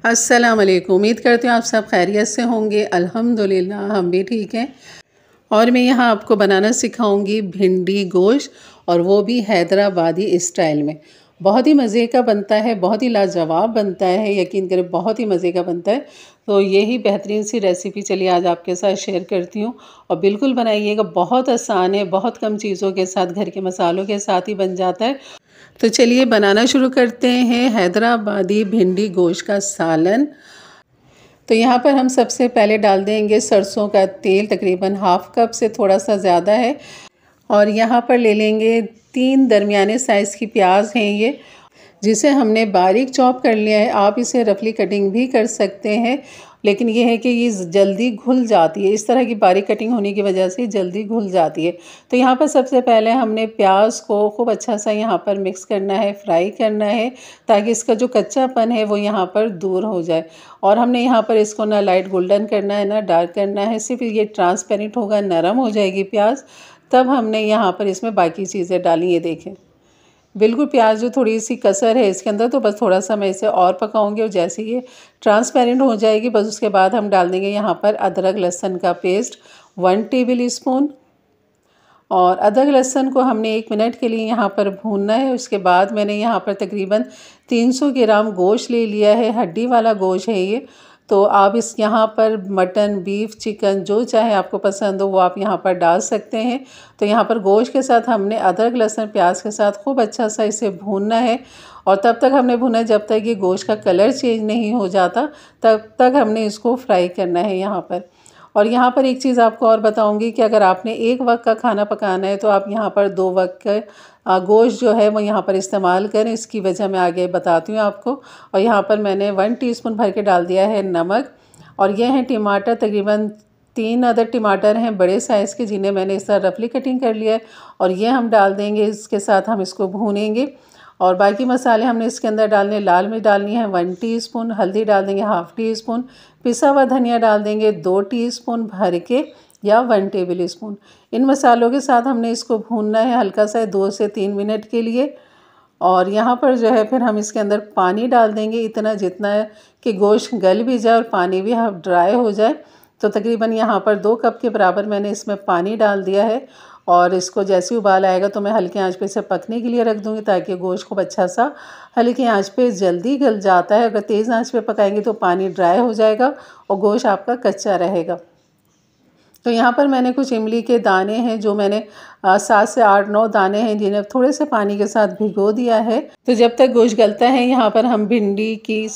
अस्सलाम वालेकुम। उम्मीद करती हूँ आप सब खैरियत से होंगे। अल्हम्दुलिल्लाह हम भी ठीक हैं। और मैं यहाँ आपको बनाना सिखाऊंगी भिंडी गोश्त, और वो भी हैदराबादी स्टाइल में। बहुत ही मज़े का बनता है, बहुत ही लाजवाब बनता है, यकीन करें बहुत ही मज़े का बनता है। तो यही बेहतरीन सी रेसिपी चलिए आज आपके साथ शेयर करती हूँ, और बिल्कुल बनाइएगा। बहुत आसान है, बहुत कम चीज़ों के साथ, घर के मसालों के साथ ही बन जाता है। तो चलिए बनाना शुरू करते हैं हैदराबादी भिंडी गोश्त का सालन। तो यहाँ पर हम सबसे पहले डाल देंगे सरसों का तेल, तकरीबन हाफ़ कप से थोड़ा सा ज़्यादा है। और यहाँ पर ले लेंगे 3 दरमियाने साइज़ की प्याज हैं ये, जिसे हमने बारीक चॉप कर लिया है। आप इसे रफली कटिंग भी कर सकते हैं, लेकिन ये है कि ये जल्दी घुल जाती है। इस तरह की बारीक कटिंग होने की वजह से जल्दी घुल जाती है। तो यहाँ पर सबसे पहले हमने प्याज को खूब अच्छा सा यहाँ पर मिक्स करना है, फ्राई करना है, ताकि इसका जो कच्चापन है वो यहाँ पर दूर हो जाए। और हमने यहाँ पर इसको ना लाइट गोल्डन करना है ना डार्क करना है, सिर्फ ये ट्रांसपेरेंट होगा, नरम हो जाएगी प्याज, तब हमने यहाँ पर इसमें बाकी चीज़ें डाली। ये देखें बिल्कुल प्याज जो थोड़ी सी कसर है इसके अंदर, तो बस थोड़ा सा मैं इसे और पकाऊंगी। और जैसे ये ट्रांसपेरेंट हो जाएगी, बस उसके बाद हम डाल देंगे यहाँ पर अदरक लहसुन का पेस्ट 1 टेबल स्पून। और अदरक लहसुन को हमने 1 मिनट के लिए यहाँ पर भूनना है। उसके बाद मैंने यहाँ पर तकरीबन 300 ग्राम गोश्त ले लिया है, हड्डी वाला गोश्त है ये। तो आप इस यहाँ पर मटन, बीफ, चिकन जो चाहे आपको पसंद हो वो आप यहाँ पर डाल सकते हैं। तो यहाँ पर गोश्त के साथ हमने अदरक लहसुन प्याज के साथ खूब अच्छा सा इसे भूनना है। और तब तक हमने भुना जब तक ये गोश्त का कलर चेंज नहीं हो जाता, तब तक हमने इसको फ्राई करना है यहाँ पर। और यहाँ पर एक चीज़ आपको और बताऊंगी कि अगर आपने एक वक्त का खाना पकाना है तो आप यहाँ पर 2 वक्त का गोश्त जो है वो यहाँ पर इस्तेमाल करें। इसकी वजह मैं आगे बताती हूँ आपको। और यहाँ पर मैंने 1 टीस्पून भर के डाल दिया है नमक। और ये हैं टमाटर, तकरीबन 3 अदर टमाटर हैं बड़े साइज़ के, जिन्हें मैंने इस तरह रफली कटिंग कर लिया है। और ये हम डाल देंगे, इसके साथ हम इसको भूनेंगे। और बाकी मसाले हमने इसके अंदर डालने, लाल मिर्च डालनी है 1 टीस्पून, हल्दी डाल देंगे हाफ़ टी स्पून, पिसा हुआ धनिया डाल देंगे 2 टीस्पून भर के या 1 टेबल स्पून। इन मसालों के साथ हमने इसको भूनना है हल्का सा 2 से 3 मिनट के लिए। और यहाँ पर जो है फिर हम इसके अंदर पानी डाल देंगे, इतना जितना है कि गोश्त गल भी जाए और पानी भी ड्राई हो जाए। तो तकरीबन यहाँ पर 2 कप के बराबर मैंने इसमें पानी डाल दिया है। और इसको जैसे ही उबाल आएगा तो मैं हल्की आंच पे इसे पकने के लिए रख दूँगी, ताकि गोश्त खूब अच्छा सा हल्की आंच पे जल्दी गल जाता है। अगर तेज़ आंच पे पकाएंगे तो पानी ड्राई हो जाएगा और गोश्त आपका कच्चा रहेगा। तो यहाँ पर मैंने कुछ इमली के दाने हैं, जो मैंने 7 से 8-9 दाने हैं, जिन्हें थोड़े से पानी के साथ भिगो दिया है। तो जब तक गोश्त गलता है यहाँ पर हम भिंडी की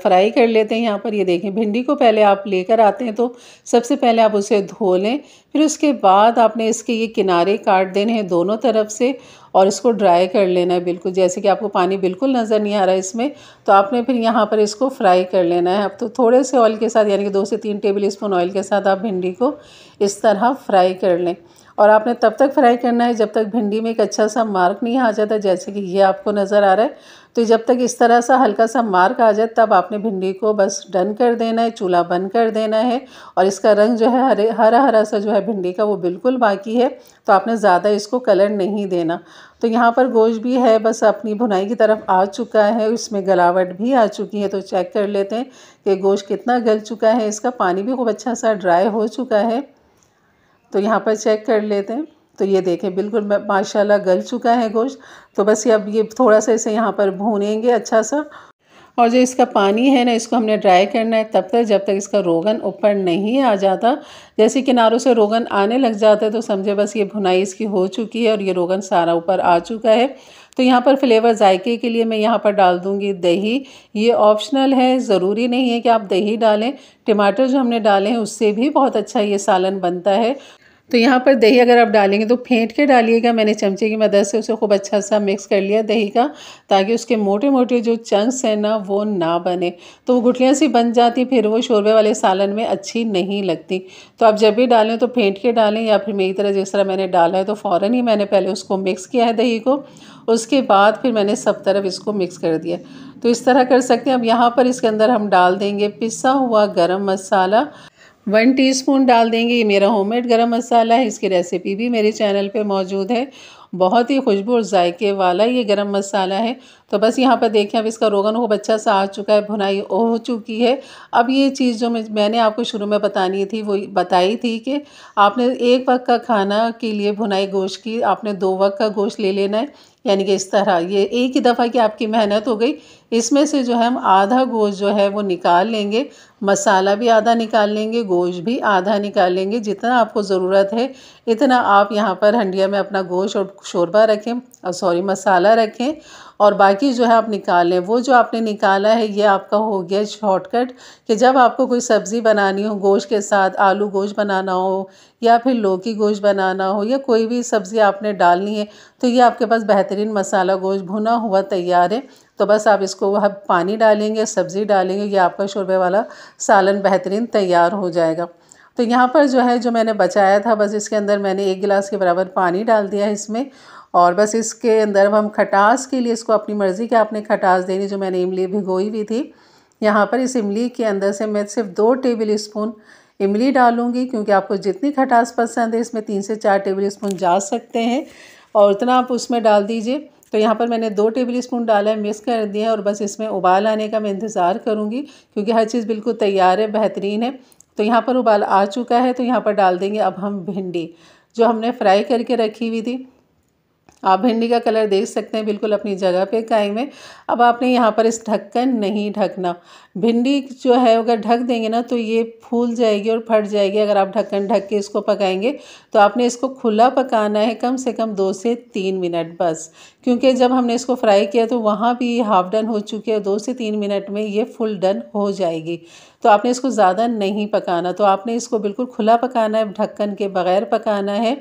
फ्राई कर लेते हैं। यहाँ पर ये देखें, भिंडी को पहले आप लेकर आते हैं तो सबसे पहले आप उसे धो लें, फिर उसके बाद आपने इसके ये किनारे काट देने हैं दोनों तरफ से, और इसको ड्राई कर लेना है बिल्कुल। जैसे कि आपको पानी बिल्कुल नज़र नहीं आ रहा है इसमें, तो आपने फिर यहाँ पर इसको फ्राई कर लेना है। अब तो थोड़े से ऑयल के साथ, यानी कि 2 से 3 टेबल स्पून ऑयल के साथ आप भिंडी को इस तरह फ्राई कर लें। और आपने तब तक फ्राई करना है जब तक भिंडी में एक अच्छा सा मार्क नहीं आ जाता, जैसे कि ये आपको नज़र आ रहा है। तो जब तक इस तरह सा हल्का सा मार्क आ जाए तब आपने भिंडी को बस डन कर देना है, चूल्हा बंद कर देना है। और इसका रंग जो है हरा हरा सा जो है भिंडी का, वो बिल्कुल बाकी है, तो आपने ज़्यादा इसको कलर नहीं देना। तो यहाँ पर गोश्त भी है बस अपनी भुनाई की तरफ आ चुका है, इसमें गलावट भी आ चुकी है। तो चेक कर लेते हैं कि गोश्त कितना गल चुका है, इसका पानी भी खूब अच्छा सा ड्राई हो चुका है। तो यहाँ पर चेक कर लेते हैं। तो ये देखें बिल्कुल माशाल्लाह गल चुका है गोश्त। तो बस अब ये थोड़ा सा इसे यहाँ पर भूनेंगे अच्छा सा। और जो इसका पानी है ना, इसको हमने ड्राई करना है तब तक जब तक इसका रोगन ऊपर नहीं आ जाता। जैसे किनारों से रोगन आने लग जाता है तो समझे बस ये भुनाई इसकी हो चुकी है और ये रोगन सारा ऊपर आ चुका है। तो यहाँ पर फ्लेवर जायके के लिए मैं यहाँ पर डाल दूँगी दही। ये ऑप्शनल है, ज़रूरी नहीं है कि आप दही डालें। टमाटर जो हमने डाले हैं उससे भी बहुत अच्छा ये सालन बनता है। तो यहाँ पर दही अगर आप डालेंगे तो फेंट के डालिएगा। मैंने चमचे की मदद से उसे खूब अच्छा सा मिक्स कर लिया दही का, ताकि उसके मोटे मोटे जो चंक्स हैं ना वो ना बने, तो वो गुठलियाँ सी बन जाती, फिर वो शोरबे वाले सालन में अच्छी नहीं लगती। तो आप जब भी डालें तो फेंट के डालें, या फिर मेरी तरह जिस तरह मैंने डाला है तो फ़ौरन ही मैंने पहले उसको मिक्स किया है दही को, उसके बाद फिर मैंने सब तरफ इसको मिक्स कर दिया। तो इस तरह कर सकते हैं। अब यहाँ पर इसके अंदर हम डाल देंगे पिसा हुआ गरम मसाला 1 टीस्पून डाल देंगे। ये मेरा होममेड गरम मसाला है, इसकी रेसिपी भी मेरे चैनल पे मौजूद है। बहुत ही खुशबू और जायके वाला ये गरम मसाला है। तो बस यहाँ पर देखें अब इसका रोगन खूब अच्छा सा आ चुका है, भुनाई हो चुकी है। अब ये चीज़ जो मैंने आपको शुरू में बतानी थी वो बताई थी कि आपने एक वक्त का खाना के लिए भुनाई गोश्त की आपने 2 वक्त का गोश्त ले लेना है। यानी कि इस तरह ये एक ही दफ़ा की आपकी मेहनत हो गई। इसमें से जो है हम आधा गोश्त जो है वो निकाल लेंगे, मसाला भी आधा निकाल लेंगे, गोश्त भी आधा निकाल लेंगे। जितना आपको ज़रूरत है इतना आप यहाँ पर हंडिया में अपना गोश्त और शोरबा रखें, सॉरी मसाला रखें, और बाकी जो है आप निकाल लें। वो जो आपने निकाला है ये आपका हो गया शॉर्टकट कि जब आपको कोई सब्ज़ी बनानी हो गोश्त के साथ, आलू गोश्त बनाना हो या फिर लौकी गोश्त बनाना हो या कोई भी सब्ज़ी आपने डालनी है, तो ये आपके पास बेहतरीन मसाला गोश्त भुना हुआ तैयार है। तो बस आप इसको वह पानी डालेंगे, सब्ज़ी डालेंगे, ये आपका शोरबे वाला सालन बेहतरीन तैयार हो जाएगा। तो यहाँ पर जो है जो मैंने बचाया था बस इसके अंदर मैंने 1 गिलास के बराबर पानी डाल दिया है इसमें, और बस इसके अंदर अब हम खटास के लिए इसको अपनी मर्ज़ी के आपने खटास देनी, जो मैंने इमली भिगोई हुई थी यहाँ पर इस इमली के अंदर से मैं सिर्फ 2 टेबल स्पून इमली डालूँगी, क्योंकि आपको जितनी खटास पसंद है इसमें 3 से 4 टेबल स्पून जा सकते हैं और उतना आप उसमें डाल दीजिए। तो यहाँ पर मैंने 2 टेबल स्पून डाला है, मिक्स कर दिया है, और बस इसमें उबाल आने का मैं इंतज़ार करूँगी क्योंकि हर चीज़ बिल्कुल तैयार है, बेहतरीन है। तो यहाँ पर उबाल आ चुका है, तो यहाँ पर डाल देंगे अब हम भिंडी जो हमने फ्राई करके रखी हुई थी। आप भिंडी का कलर देख सकते हैं बिल्कुल अपनी जगह पे कायम है। अब आपने यहाँ पर इस ढक्कन नहीं ढकना, भिंडी जो है अगर ढक देंगे ना तो ये फूल जाएगी और फट जाएगी। अगर आप ढक्कन ढक के इसको पकाएंगे तो आपने इसको खुला पकाना है कम से कम 2 से 3 मिनट बस, क्योंकि जब हमने इसको फ्राई किया तो वहाँ भी हाफ डन हो चुकी है, 2 से 3 मिनट में ये फुल डन हो जाएगी। तो आपने इसको ज़्यादा नहीं पकाना, तो आपने इसको बिल्कुल खुला पकाना है, ढक्कन के बगैर पकाना है,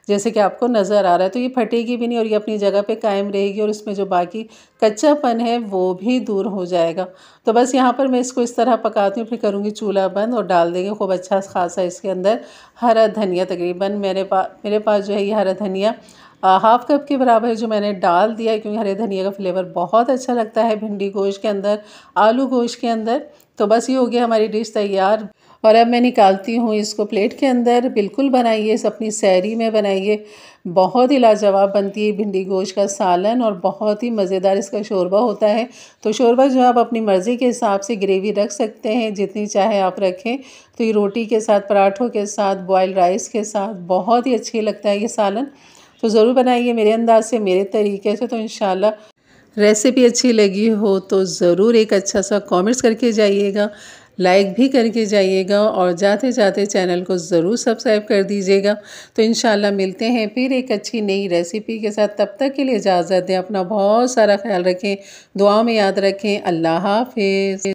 जैसे कि आपको नज़र आ रहा है। तो ये फटेगी भी नहीं और ये अपनी जगह पे कायम रहेगी और इसमें जो बाकी कच्चापन है वो भी दूर हो जाएगा। तो बस यहाँ पर मैं इसको इस तरह पकाती हूँ, फिर करूँगी चूल्हा बंद और डाल देंगे खूब अच्छा खासा इसके अंदर हरा धनिया। तकरीबन मेरे पास जो है ये हरा धनिया हाफ़ कप के बराबर जो मैंने डाल दिया है, क्योंकि हरे धनिया का फ्लेवर बहुत अच्छा लगता है भिंडी गोश्त के अंदर, आलू गोश्त के अंदर। तो बस ये हो गया हमारी डिश तैयार, और अब मैं निकालती हूँ इसको प्लेट के अंदर। बिल्कुल बनाइए, इस अपनी सहरी में बनाइए, बहुत ही लाजवाब बनती है भिंडी गोश्त का सालन और बहुत ही मज़ेदार इसका शोरबा होता है। तो शोरबा जो आप अपनी मर्ज़ी के हिसाब से ग्रेवी रख सकते हैं, जितनी चाहे आप रखें। तो ये रोटी के साथ, पराठों के साथ, बॉयल्ड राइस के साथ बहुत ही अच्छी लगता है ये सालन। तो ज़रूर बनाइए मेरे अंदाज से, मेरे तरीके से। तो इंशाल्लाह रेसिपी अच्छी लगी हो तो ज़रूर एक अच्छा सा कमेंट्स करके जाइएगा, लाइक भी करके जाइएगा, और जाते जाते चैनल को ज़रूर सब्सक्राइब कर दीजिएगा। तो इंशाल्लाह मिलते हैं फिर एक अच्छी नई रेसिपी के साथ। तब तक के लिए इजाज़त दें, अपना बहुत सारा ख्याल रखें, दुआ में याद रखें। अल्लाह हाफ़िज़।